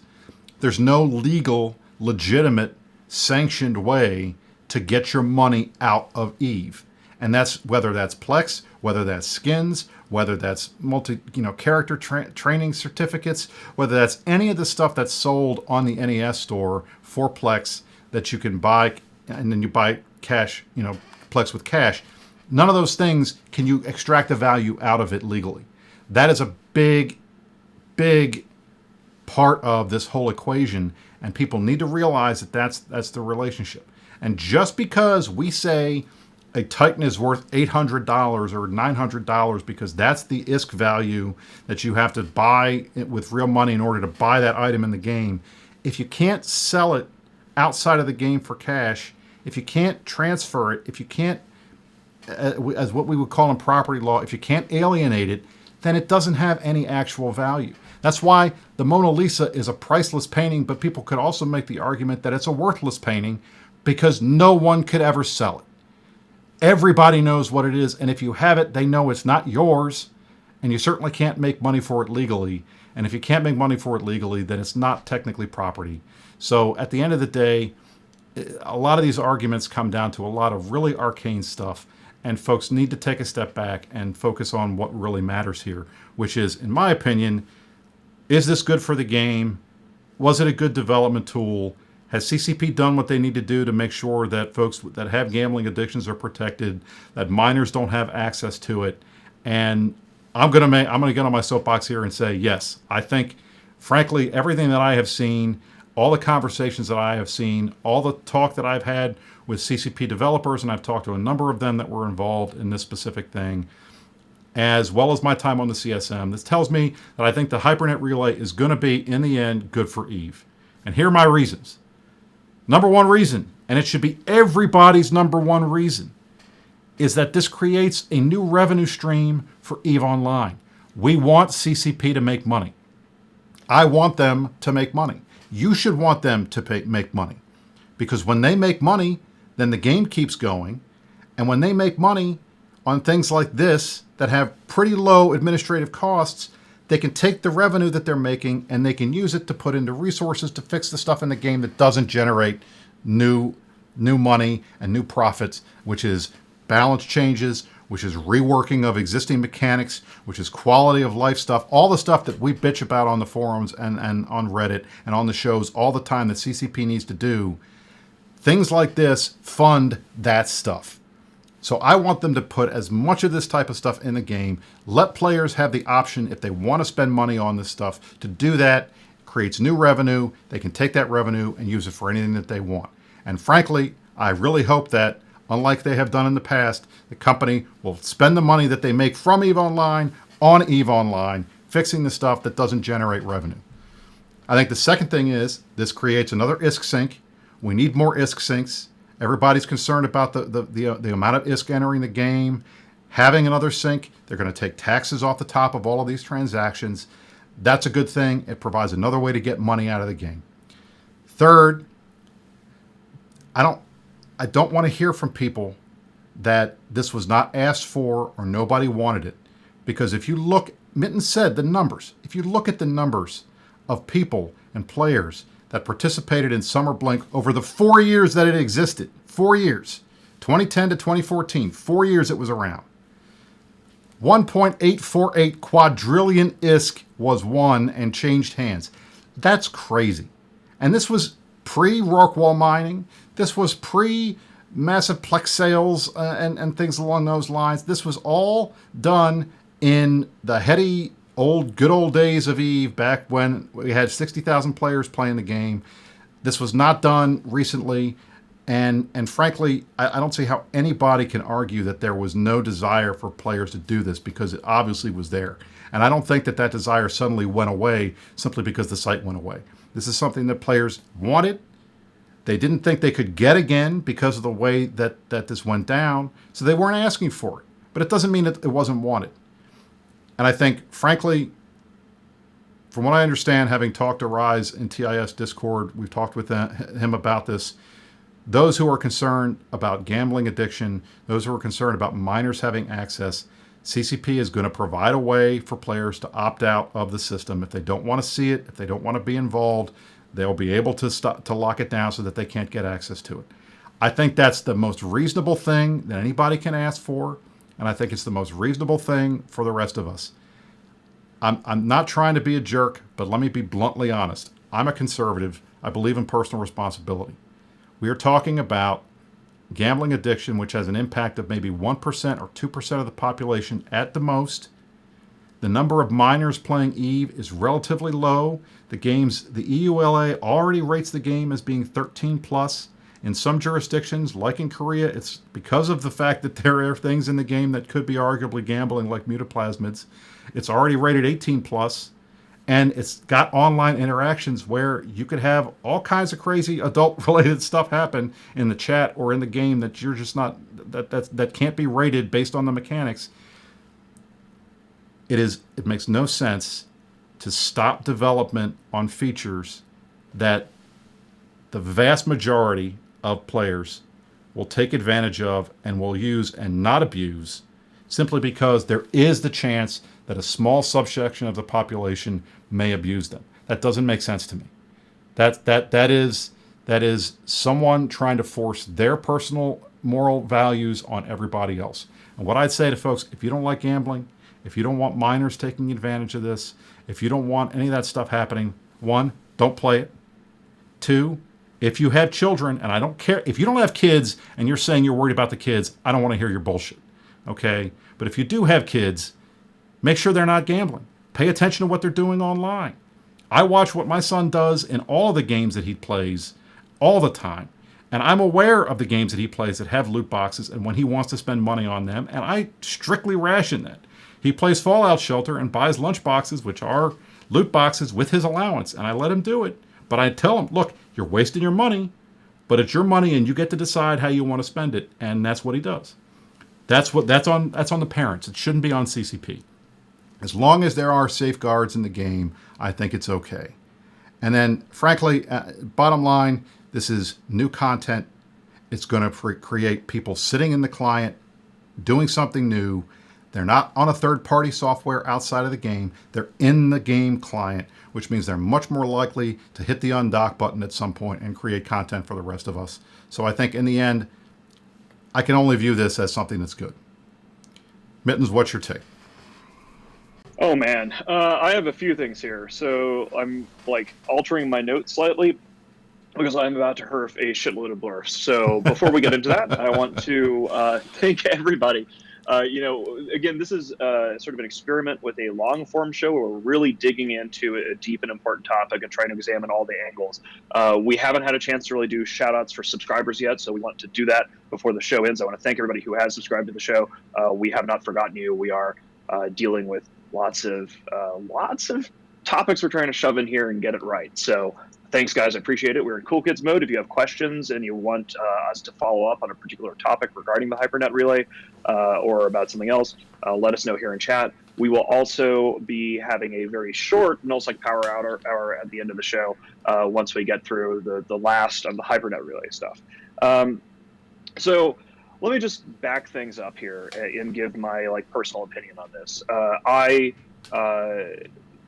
There's no legal, legitimate, sanctioned way to get your money out of EVE. And that's whether that's Plex, whether that's skins, whether that's character training certificates, whether that's any of the stuff that's sold on the NES store for Plex that you can buy, and then you buy cash, Plex with cash. None of those things can you extract the value out of it legally. That is a big, big part of this whole equation, and people need to realize that that's the relationship. And just because we say a Titan is worth $800 or $900 because that's the ISK value that you have to buy with real money in order to buy that item in the game, if you can't sell it outside of the game for cash, if you can't transfer it, if you can't, as what we would call in property law, if you can't alienate it, then it doesn't have any actual value. That's why the Mona Lisa is a priceless painting, but people could also make the argument that it's a worthless painting because no one could ever sell it. Everybody knows what it is, and if you have it, they know it's not yours, and you certainly can't make money for it legally. And if you can't make money for it legally, then it's not technically property. So at the end of the day, a lot of these arguments come down to a lot of really arcane stuff, and folks need to take a step back and focus on what really matters here, which is, in my opinion, is this good for the game? Was it a good development tool? Has CCP done what they need to do to make sure that folks that have gambling addictions are protected, that minors don't have access to it? And I'm going to get on my soapbox here and say, yes, I think, frankly, everything that I have seen, all the conversations that I have seen, all the talk that I've had with CCP developers, and I've talked to a number of them that were involved in this specific thing, as well as my time on the CSM, this tells me that I think the Hypernet Relay is going to be, in the end, good for EVE. And here are my reasons. Number one reason, and it should be everybody's number one reason, is that this creates a new revenue stream for EVE Online. We want CCP to make money. I want them to make money. You should want them to make money. Because when they make money, then the game keeps going. And when they make money on things like this that have pretty low administrative costs, they can take the revenue that they're making and they can use it to put into resources to fix the stuff in the game that doesn't generate new money and new profits, which is balance changes, which is reworking of existing mechanics, which is quality of life stuff, all the stuff that we bitch about on the forums and on Reddit and on the shows all the time that CCP needs to do. Things like this fund that stuff. So I want them to put as much of this type of stuff in the game. Let players have the option, if they want to spend money on this stuff, to do that. It creates new revenue. They can take that revenue and use it for anything that they want. And frankly, I really hope that, unlike they have done in the past, the company will spend the money that they make from EVE Online on EVE Online, fixing the stuff that doesn't generate revenue. I think the second thing is this creates another ISK sink. We need more ISK sinks. Everybody's concerned about the amount of ISK entering the game. Having another sink, they're going to take taxes off the top of all of these transactions. That's a good thing. It provides another way to get money out of the game. Third, I don't want to hear from people that this was not asked for or nobody wanted it. Because if you look, Mitten said the numbers, if you look at the numbers of people and players that participated in Summer Blink over the 4 years that it existed, 4 years, 2010 to 2014, 4 years it was around. 1.848 quadrillion ISK was won and changed hands. That's crazy. And this was pre-Rorqual mining. This was pre-massive Plex sales and things along those lines. This was all done in the heady good old days of EVE, back when we had 60,000 players playing the game. This was not done recently. And frankly, I don't see how anybody can argue that there was no desire for players to do this, because it obviously was there. And I don't think that that desire suddenly went away simply because the site went away. This is something that players wanted. They didn't think they could get again because of the way that this went down. So they weren't asking for it. But it doesn't mean that it wasn't wanted. And I think, frankly, from what I understand, having talked to Rise in TIS Discord, we've talked with him about this. Those who are concerned about gambling addiction, those who are concerned about minors having access, CCP is going to provide a way for players to opt out of the system. If they don't want to see it, if they don't want to be involved, they'll be able to lock it down so that they can't get access to it. I think that's the most reasonable thing that anybody can ask for, and I think it's the most reasonable thing for the rest of us. I'm not trying to be a jerk, but let me be bluntly honest. I'm a conservative. I believe in personal responsibility. We are talking about gambling addiction, which has an impact of maybe 1% or 2% of the population at the most. The number of minors playing EVE is relatively low. The EULA already rates the game as being 13 plus. In some jurisdictions, like in Korea, it's because of the fact that there are things in the game that could be arguably gambling, like mutaplasmids. It's already rated 18 plus. And it's got online interactions where you could have all kinds of crazy adult-related stuff happen in the chat or in the game that you're just not, that can't be rated based on the mechanics. It makes no sense to stop development on features that the vast majority of players will take advantage of and will use and not abuse, simply because there is the chance that a small subsection of the population may abuse them. That doesn't make sense to me. That is someone trying to force their personal moral values on everybody else. And what I'd say to folks, if you don't like gambling, if you don't want minors taking advantage of this, if you don't want any of that stuff happening, 1, don't play it. 2, if you have children, and I don't care, if you don't have kids and you're saying you're worried about the kids, I don't want to hear your bullshit, okay? But if you do have kids, make sure they're not gambling. Pay attention to what they're doing online. I watch what my son does in all of the games that he plays all the time. And I'm aware of the games that he plays that have loot boxes and when he wants to spend money on them, and I strictly ration that. He plays Fallout Shelter and buys lunch boxes, which are loot boxes, with his allowance, and I let him do it. But I tell him, look, you're wasting your money, but it's your money and you get to decide how you want to spend it, and that's what he does. That's on the parents. It shouldn't be on CCP. As long as there are safeguards in the game, I think it's okay. And then, frankly, bottom line, this is new content. It's going to create people sitting in the client, doing something new. They're not on a third-party software outside of the game. They're in the game client, which means they're much more likely to hit the undock button at some point and create content for the rest of us. So I think in the end, I can only view this as something that's good. Mittens, what's your take? Oh man, I have a few things here. So I'm altering my notes slightly because I'm about to herf a shitload of blurfs. So before we get into that, I want to thank everybody. Again, this is sort of an experiment with a long form show where we're really digging into a deep and important topic and trying to examine all the angles. We haven't had a chance to really do shout outs for subscribers yet, so we want to do that before the show ends. I want to thank everybody who has subscribed to the show. We have not forgotten you. We are dealing with lots of topics we're trying to shove in here and get it right. So thanks, guys. I appreciate it. We're in Cool Kids mode. If you have questions and you want us to follow up on a particular topic regarding the Hypernet Relay or about something else, let us know here in chat. We will also be having a very short Null Sec Power Hour at the end of the show once we get through the last of the Hypernet Relay stuff. So let me just back things up here and give my personal opinion on this.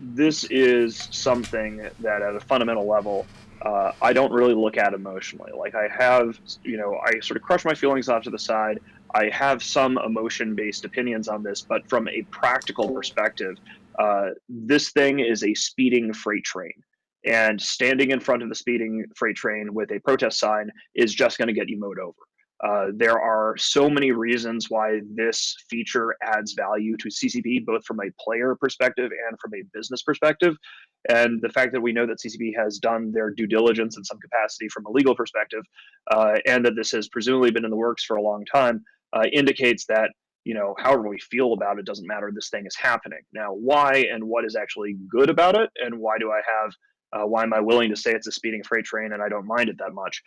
This is something that at a fundamental level, I don't really look at emotionally. Like I have, I sort of crush my feelings off to the side. I have some emotion-based opinions on this, but from a practical perspective, this thing is a speeding freight train. And standing in front of the speeding freight train with a protest sign is just going to get you mowed over. There are so many reasons why this feature adds value to CCP, both from a player perspective and from a business perspective. And the fact that we know that CCP has done their due diligence in some capacity from a legal perspective, and that this has presumably been in the works for a long time, indicates that, however we feel about it doesn't matter. This thing is happening. Now, why and what is actually good about it, and why do I have, why am I willing to say it's a speeding freight train and I don't mind it that much?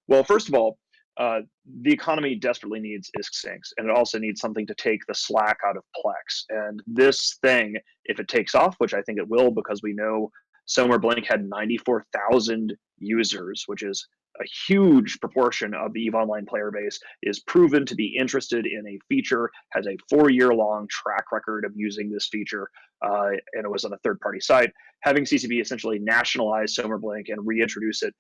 Well, first of all, the economy desperately needs ISK sinks, and it also needs something to take the slack out of Plex. And this thing, if it takes off, which I think it will, because we know Somer Blink had 94,000 users, which is a huge proportion of the EVE Online player base, is proven to be interested in a feature, has a 4-year-long track record of using this feature, and it was on a third-party site. Having CCP essentially nationalize Somer Blink and reintroduce it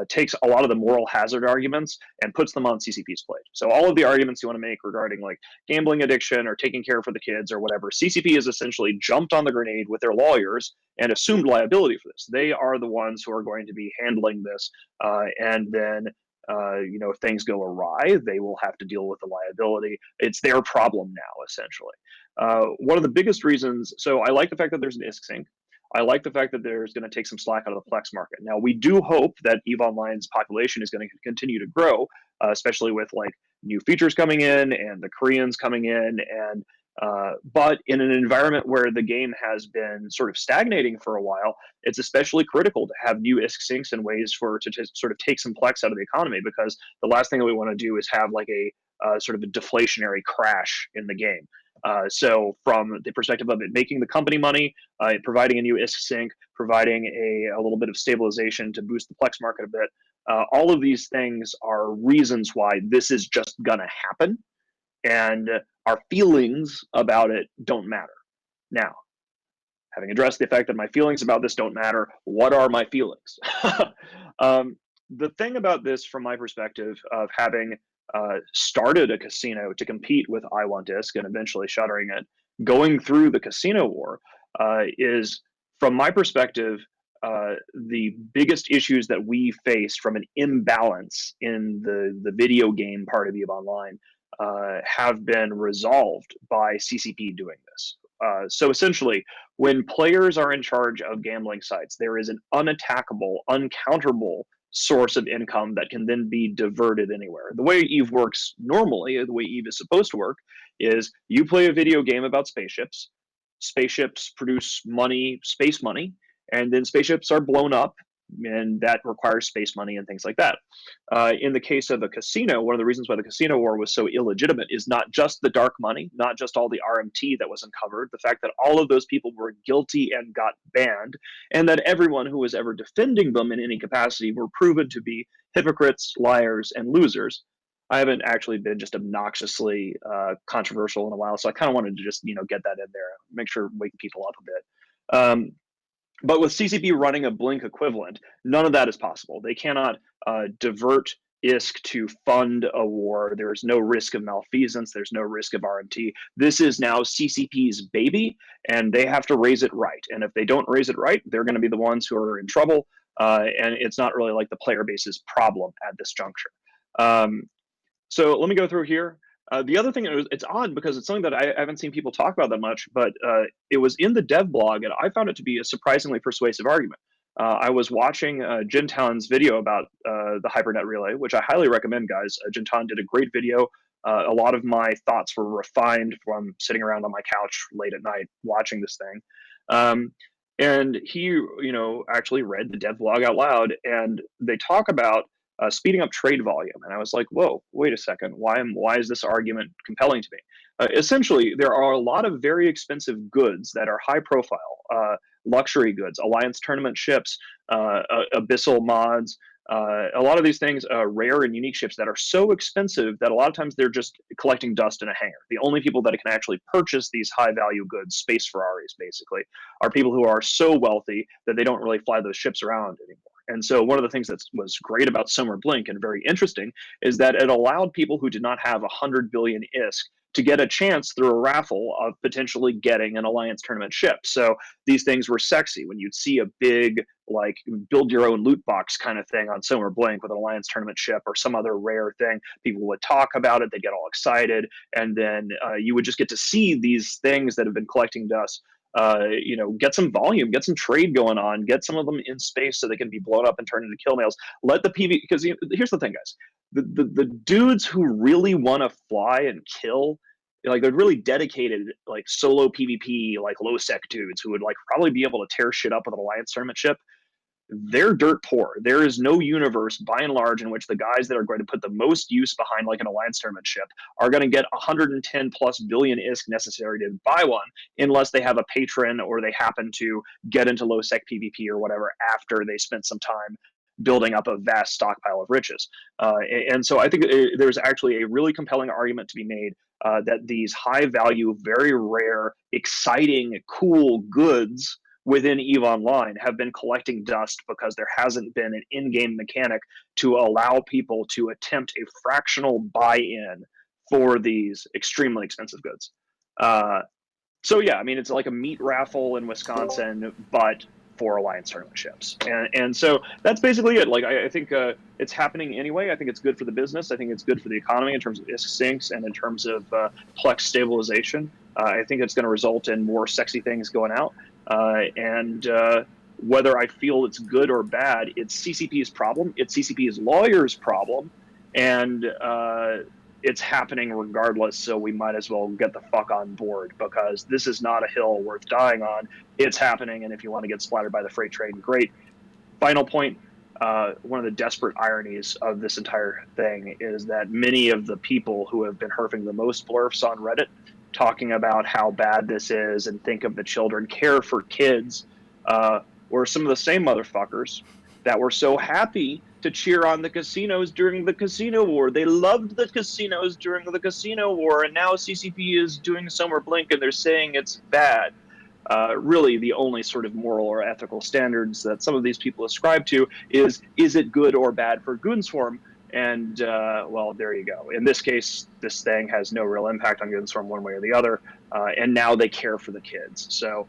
takes a lot of the moral hazard arguments and puts them on CCP's plate. So all of the arguments you want to make regarding gambling addiction or taking care for the kids or whatever, CCP has essentially jumped on the grenade with their lawyers and assumed liability for this. They are the ones who are going to be handling this, and then if things go awry, they will have to deal with the liability. It's their problem now, essentially. One of the biggest reasons, so I like the fact that there's an ISK sync. I like the fact that there's going to take some slack out of the Plex market. Now, we do hope that EVE Online's population is going to continue to grow, especially with new features coming in and the Koreans coming in. And but in an environment where the game has been sort of stagnating for a while, it's especially critical to have new ISK sinks and ways to sort of take some Plex out of the economy, because the last thing that we want to do is have sort of a deflationary crash in the game. So from the perspective of it making the company money, providing a new ISK sync, providing a little bit of stabilization to boost the Plex market a bit, all of these things are reasons why this is just going to happen, and our feelings about it don't matter. Now, having addressed the fact that my feelings about this don't matter, what are my feelings? The thing about this, from my perspective, of having started a casino to compete with I Want Disc and eventually shuttering it, going through the casino war, is, from my perspective, the biggest issues that we faced from an imbalance in the video game part of EVE Online have been resolved by CCP doing this. So essentially, when players are in charge of gambling sites, there is an unattackable, uncounterable source of income that can then be diverted anywhere. The way EVE works normally, the way EVE is supposed to work, is you play a video game about spaceships. Spaceships produce money, space money, and then spaceships are blown up, and that requires space money and things like that. In the case of a casino, one of the reasons why the casino war was so illegitimate is not just the dark money, not just all the RMT that was uncovered, the fact that all of those people were guilty and got banned, and that everyone who was ever defending them in any capacity were proven to be hypocrites, liars, and losers. I haven't actually been just obnoxiously controversial in a while, so I kind of wanted to just get that in there, make sure wake people up a bit. But with CCP running a Blink equivalent, none of that is possible. They cannot divert ISK to fund a war. There is no risk of malfeasance. There's no risk of RMT. This is now CCP's baby, and they have to raise it right. And if they don't raise it right, they're going to be the ones who are in trouble. And it's not really the player base's problem at this juncture. So let me go through here. The other thing, it's odd because it's something that I haven't seen people talk about that much, but it was in the dev blog, and I found it to be a surprisingly persuasive argument. I was watching Jintan's video about the Hypernet Relay, which I highly recommend, guys. Jintan did a great video A lot of my thoughts were refined from sitting around on my couch late at night watching this thing. Um, and he, actually read the dev log out loud, and they talk about speeding up trade volume. And I was like, whoa, wait a second. Why is this argument compelling to me? Essentially, there are a lot of very expensive goods that are high profile, luxury goods, alliance tournament ships, abyssal mods, a lot of these things, rare and unique ships that are so expensive that a lot of times they're just collecting dust in a hangar. The only people that can actually purchase these high value goods, space Ferraris basically, are people who are so wealthy that they don't really fly those ships around anymore. And so one of the things that was great about Summer Blink and very interesting is that it allowed people who did not have 100 billion ISK to get a chance through a raffle of potentially getting an alliance tournament ship. So these things were sexy when you'd see a big, like, build your own loot box kind of thing on Summer Blink with an alliance tournament ship or some other rare thing. People would talk about it, they get all excited, and then you would just get to see these things that have been collecting dust. Get some volume, get some trade going on, get some of them in space so they can be blown up and turned into kill mails. Let the PV, because here's the thing, guys, the dudes who really want to fly and kill, like, they're really dedicated, like, solo PvP, like low sec dudes who would, like, probably be able to tear shit up with an alliance tournament ship. They're dirt poor. There is no universe, by and large, in which the guys that are going to put the most use behind, like, an alliance tournament ship are going to get 110 plus billion ISK necessary to buy one, unless they have a patron or they happen to get into low sec PvP or whatever after they spent some time building up a vast stockpile of riches. And so I think there's actually a really compelling argument to be made that these high value, very rare, exciting, cool goods within EVE Online have been collecting dust because there hasn't been an in-game mechanic to allow people to attempt a fractional buy-in for these extremely expensive goods. So yeah, I mean, it's like a meat raffle in Wisconsin, but for alliance tournament ships. And so that's basically it. Like, I think it's happening anyway. I think it's good for the business. I think it's good for the economy in terms of ISK sinks and in terms of Plex stabilization. I think it's going to result in more sexy things going out. And whether I feel it's good or bad, it's CCP's problem. It's CCP's lawyers' problem. And it's happening regardless, so we might as well get the fuck on board, because this is not a hill worth dying on. It's happening, and if you want to get splattered by the freight train, great. Final point, one of the desperate ironies of this entire thing is that many of the people who have been herfing the most blurfs on Reddit, talking about how bad this is and think of the children, care for kids, were some of the same motherfuckers that were so happy to cheer on the casinos during the casino war. They loved the casinos during the casino war, and now CCP is doing Summer Blink and they're saying it's bad. Really, the only sort of moral or ethical standards that some of these people ascribe to is it good or bad for Goonswarm? And, well, there you go. In this case, this thing has no real impact on Goonswarm one way or the other, and now they care for the kids. So,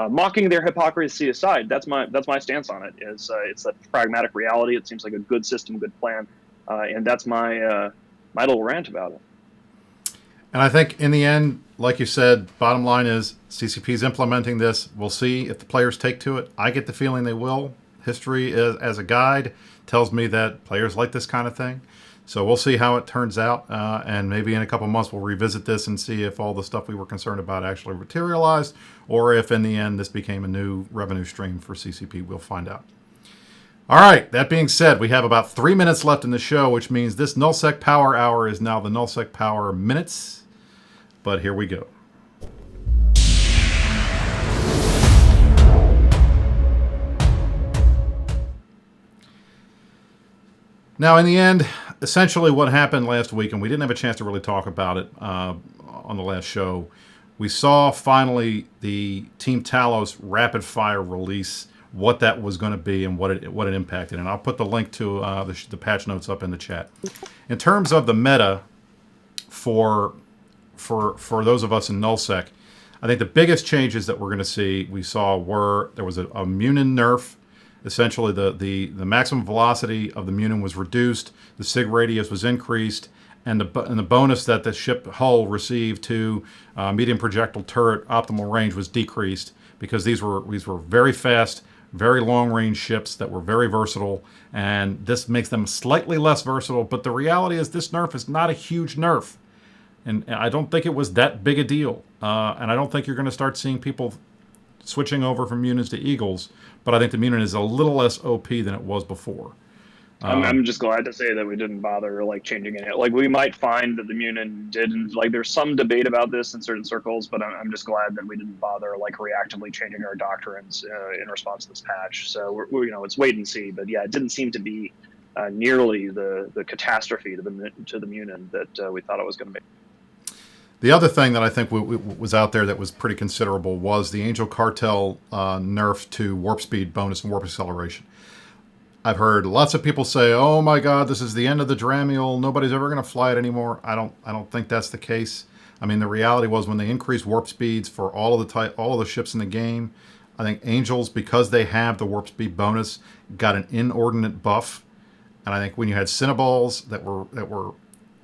mocking their hypocrisy aside, that's my stance on it. It's a pragmatic reality. It seems like a good system, good plan, and that's my little rant about it. And I think in the end, like you said, bottom line is CCP is implementing this. We'll see if the players take to it. I get the feeling they will. History as a guide tells me that players like this kind of thing. So we'll see how it turns out, and maybe in a couple months we'll revisit this and see if all the stuff we were concerned about actually materialized, or if in the end this became a new revenue stream for CCP. We'll find out. All right, that being said, we have about 3 minutes left in the show, which means this NullSec Power Hour is now the NullSec Power Minutes. But here we go. Now, in the end, essentially what happened last week, and we didn't have a chance to really talk about it on the last show, we saw finally the Team Talos rapid fire release, what that was going to be and what it impacted. And I'll put the link to the patch notes up in the chat. In terms of the meta for those of us in NullSec, I think the biggest changes that we're going to see, we saw were there was a Munin nerf. Essentially, the maximum velocity of the Munin was reduced, the sig radius was increased, and the bonus that the ship hull received to medium projectile turret optimal range was decreased, because these were very fast, very long range ships that were very versatile, and this makes them slightly less versatile. But the reality is this nerf is not a huge nerf. And I don't think it was that big a deal. And I don't think you're going to start seeing people switching over from Munins to Eagles. But I think the Munin is a little less OP than it was before. I'm just glad to say that we didn't bother like changing it. Like we might find that the Munin didn't. Like there's some debate about this in certain circles, but I'm just glad that we didn't bother like reactively changing our doctrines in response to this patch. So it's wait and see. But yeah, it didn't seem to be nearly the catastrophe to the Munin that we thought it was going to be. The other thing that I think was out there that was pretty considerable was the Angel Cartel nerf to warp speed bonus and warp acceleration. I've heard lots of people say, "Oh my God, this is the end of the Dramiel. Nobody's ever going to fly it anymore." I don't think that's the case. I mean, the reality was when they increased warp speeds for all of the ships in the game, I think Angels, because they have the warp speed bonus, got an inordinate buff. And I think when you had Cinnaballs that were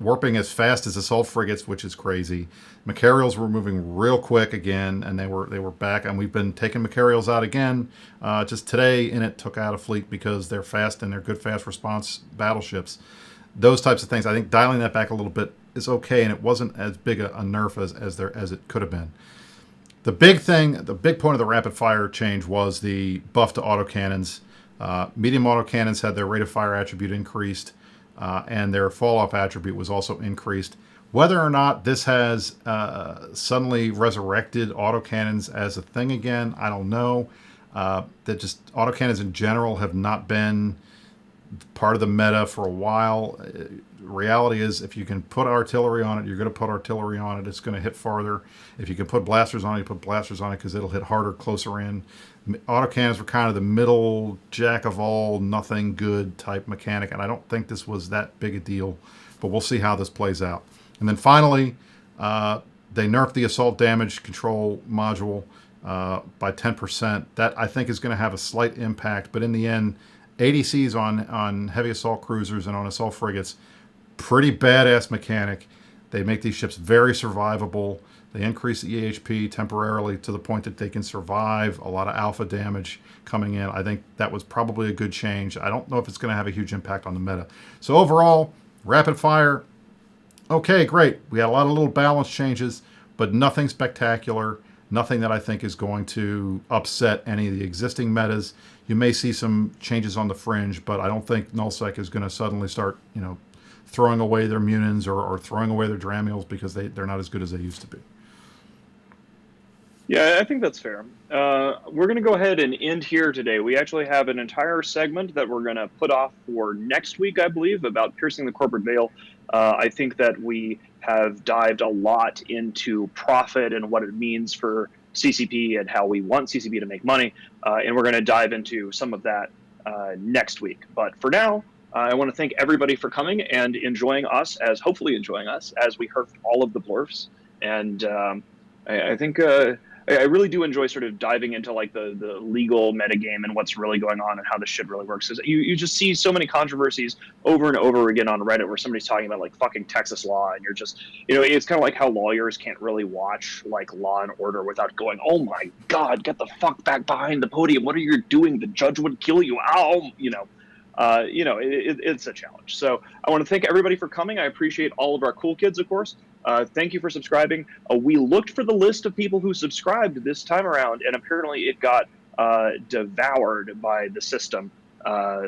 warping as fast as assault frigates, which is crazy, Macarials were moving real quick again, and they were back. And we've been taking Macarials out again. Just today, Init took out a fleet because they're fast and they're good fast response battleships. Those types of things, I think dialing that back a little bit is okay, and it wasn't as big a nerf as it could have been. The big point of the rapid fire change was the buff to autocannons. Medium autocannons had their rate of fire attribute increased, and their fall-off attribute was also increased. Whether or not this has suddenly resurrected autocannons as a thing again, I don't know. That just autocannons in general have not been part of the meta for a while. Reality is, if you can put artillery on it, you're going to put artillery on it. It's going to hit farther. If you can put blasters on it, you put blasters on it because it'll hit harder closer in. Autocannons were kind of the middle jack of all, nothing good type mechanic, and I don't think this was that big a deal, but we'll see how this plays out. And then finally, they nerfed the assault damage control module by 10%. That I think is going to have a slight impact, but in the end, ADCs on heavy assault cruisers and on assault frigates, pretty badass mechanic. They make these ships very survivable. They increase the EHP temporarily to the point that they can survive a lot of alpha damage coming in. I think that was probably a good change. I don't know if it's going to have a huge impact on the meta. So overall, rapid fire, okay, great. We had a lot of little balance changes, but nothing spectacular. Nothing that I think is going to upset any of the existing metas. You may see some changes on the fringe, but I don't think Null Sec is going to suddenly start, throwing away their Munins or throwing away their Dramiels because they're not as good as they used to be. Yeah, I think that's fair. We're going to go ahead and end here today. We actually have an entire segment that we're going to put off for next week, I believe, about piercing the corporate veil. I think that we have dived a lot into profit and what it means for CCP and how we want CCP to make money. And we're going to dive into some of that next week. But for now, I want to thank everybody for coming and hopefully enjoying us as we herf all of the blurfs. And I think I really do enjoy sort of diving into like the legal metagame and what's really going on and how this shit really works. Because you just see so many controversies over and over again on Reddit where somebody's talking about like fucking Texas law, and you're just, it's kind of like how lawyers can't really watch like Law and Order without going, "Oh my God, get the fuck back behind the podium! What are you doing? The judge would kill you!" Ow, it's a challenge. So I want to thank everybody for coming. I appreciate all of our cool kids, of course. Thank you for subscribing. We looked for the list of people who subscribed this time around, and apparently it got devoured by the system.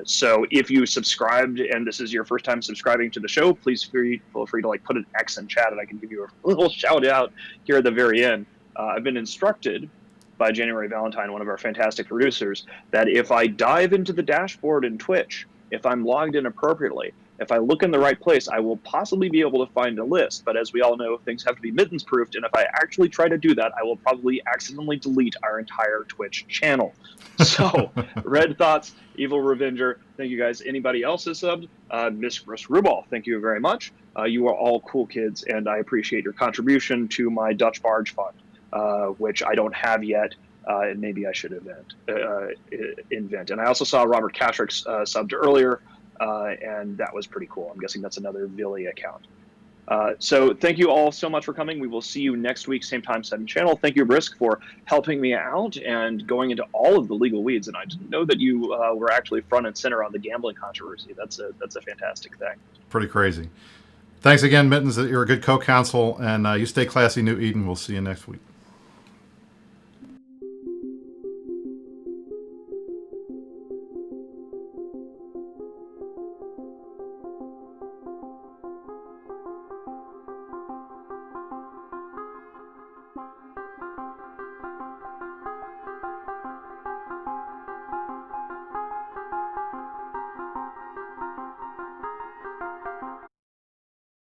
So if you subscribed and this is your first time subscribing to the show, please feel free to like put an X in chat, and I can give you a little shout out here at the very end. I've been instructed by January Valentine, one of our fantastic producers, that if I dive into the dashboard in Twitch, if I'm logged in appropriately, if I look in the right place, I will possibly be able to find a list. But as we all know, things have to be mittens proofed. And if I actually try to do that, I will probably accidentally delete our entire Twitch channel. So Red Thoughts, Evil Revenger, thank you guys. Anybody else has subbed? Miss Rubal, thank you very much. You are all cool kids, and I appreciate your contribution to my Dutch Barge Fund, which I don't have yet. And maybe I should invent. And I also saw Robert Katrick's subbed earlier, and that was pretty cool. I'm guessing that's another Villy account. So thank you all so much for coming. We will see you next week, same time, same channel. Thank you, Brisk, for helping me out and going into all of the legal weeds. And I didn't know that you were actually front and center on the gambling controversy. That's a fantastic thing. Pretty crazy. Thanks again, Mittens. You're a good co-counsel, and you stay classy, New Eden. We'll see you next week.